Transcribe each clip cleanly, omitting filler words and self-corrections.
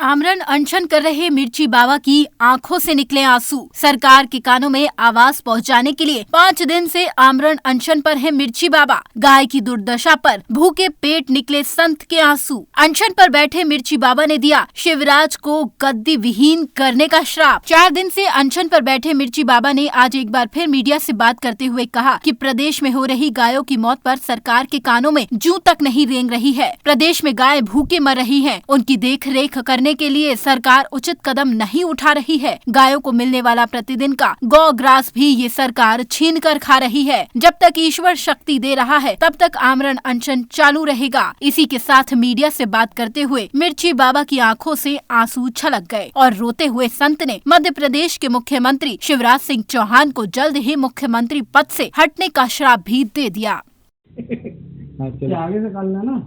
आमरण अनशन कर रहे मिर्ची बाबा की आंखों से निकले आंसू। सरकार के कानों में आवाज पहुंचाने के लिए 5 दिन से आमरण अनशन पर है मिर्ची बाबा। गाय की दुर्दशा पर भूखे पेट निकले संत के आंसू। अनशन पर बैठे मिर्ची बाबा ने दिया शिवराज को गद्दी विहीन करने का श्राप। 4 दिन से अनशन पर बैठे मिर्ची बाबा ने आज एक बार फिर मीडिया से बात करते हुए कहा कि प्रदेश में हो रही गायों की मौत पर सरकार के कानों में जूं तक नहीं रेंग रही है। प्रदेश में गाय भूखे मर रही हैं। उनकी देखरेख करने के लिए सरकार उचित कदम नहीं उठा रही है। गायों को मिलने वाला प्रतिदिन का गौ ग्रास भी ये सरकार छीन कर खा रही है। जब तक ईश्वर शक्ति दे रहा है तब तक आमरण अनशन चालू रहेगा। इसी के साथ मीडिया से बात करते हुए मिर्ची बाबा की आंखों से आंसू छलक गए और रोते हुए संत ने मध्य प्रदेश के मुख्यमंत्री शिवराज सिंह चौहान को जल्द ही मुख्यमंत्री पद से हटने का श्राप भी दे दिया। आगे से करना ना,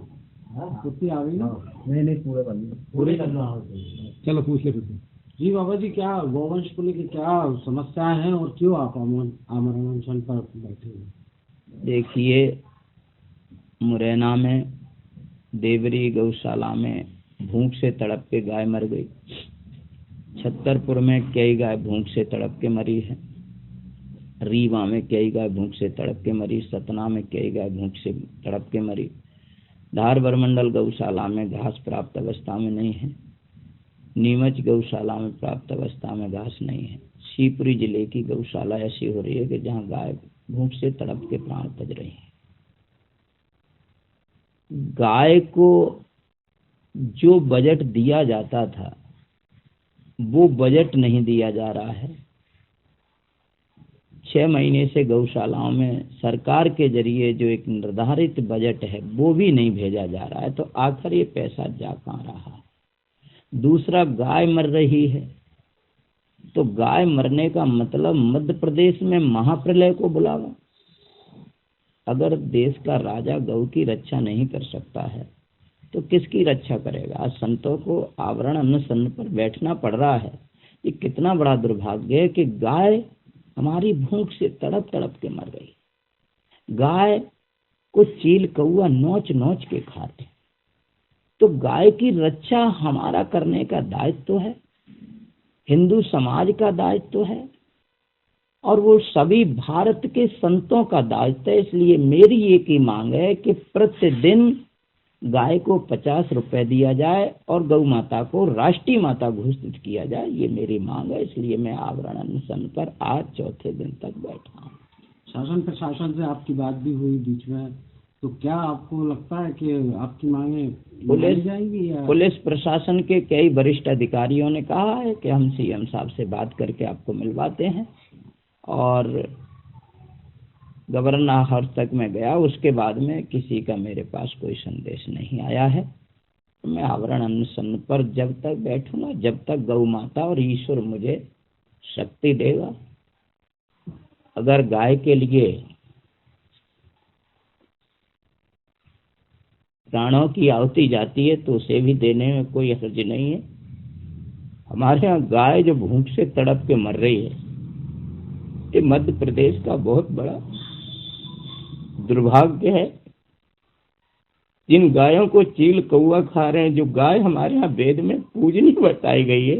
कुत्ती आ गई ना, नहीं पूरे करना। चलो पूछ ले कुछ। जी बाबा जी, क्या गौवंश को लेकर क्या समस्याएं हैं और क्यों आप आमरण अनशन पर बैठे हैं? देखिए, मुरैना में देवरी गौशाला में भूख से तड़प के गाय मर गई। छतरपुर में कई गाय भूख से तड़प के मरी है। रीवा में कई गाय भूख से तड़प के मरी। सतना में कई गाय भूख से तड़प के मरी। धार बरमंडल गौशाला में घास प्राप्त अवस्था में नहीं है। नीमच गौशाला में प्राप्त अवस्था में घास नहीं है। शिवपुरी जिले की गौशाला ऐसी हो रही है कि जहां गाय भूख से तड़प के प्राण तज रही है। गाय को जो बजट दिया जाता था वो बजट नहीं दिया जा रहा है। 6 महीने से गौशालाओं में सरकार के जरिए जो एक निर्धारित बजट है वो भी नहीं भेजा जा रहा है, तो आखिर ये पैसा जा कहाँ रहा है? दूसरा, गाय मर रही है तो गाय मरने का मतलब मध्य प्रदेश में महाप्रलय को बुलावा। अगर देश का राजा गौ की रक्षा नहीं कर सकता है तो किसकी रक्षा करेगा? आज संतों को आवरण अनशन पर बैठना पड़ रहा है। ये कितना बड़ा दुर्भाग्य है कि गाय हमारी भूख से तड़प तड़प के मर गई। गाय को चील कौआ नोच नोच के खाते। तो गाय की रक्षा हमारा करने का दायित्व है, हिंदू समाज का दायित्व है और वो सभी भारत के संतों का दायित्व है। इसलिए मेरी एक ही मांग है कि प्रतिदिन गाय को 50 रुपए दिया जाए और गौ माता को राष्ट्रीय माता घोषित किया जाए। ये मेरी मांग है। इसलिए मैं आवरण अनशन पर आज 4थे दिन तक बैठा हूँ। शासन प्रशासन से आपकी बात भी हुई बीच में, तो क्या आपको लगता है कि आपकी मांगे मानी जाएंगी? या पुलिस प्रशासन के कई वरिष्ठ अधिकारियों ने कहा है कि हम सीएम साहब से बात करके आपको मिलवाते हैं और गवर्नर हाउस तक मैं गया, उसके बाद में किसी का मेरे पास कोई संदेश नहीं आया है। मैं आवरण अनशन पर जब तक बैठूंगा जब तक गौ माता और ईश्वर मुझे शक्ति देगा। अगर गाय के लिए प्राणों की आहुति जाती है तो उसे भी देने में कोई हर्ज नहीं है। हमारे यहाँ गाय जो भूख से तड़प के मर रही है, ये मध्य प्रदेश का बहुत बड़ा दुर्भाग्य है। जिन गायों को चील कौआ खा रहे हैं, जो गाय हमारे यहाँ वेद में पूजनीय बताई गई है,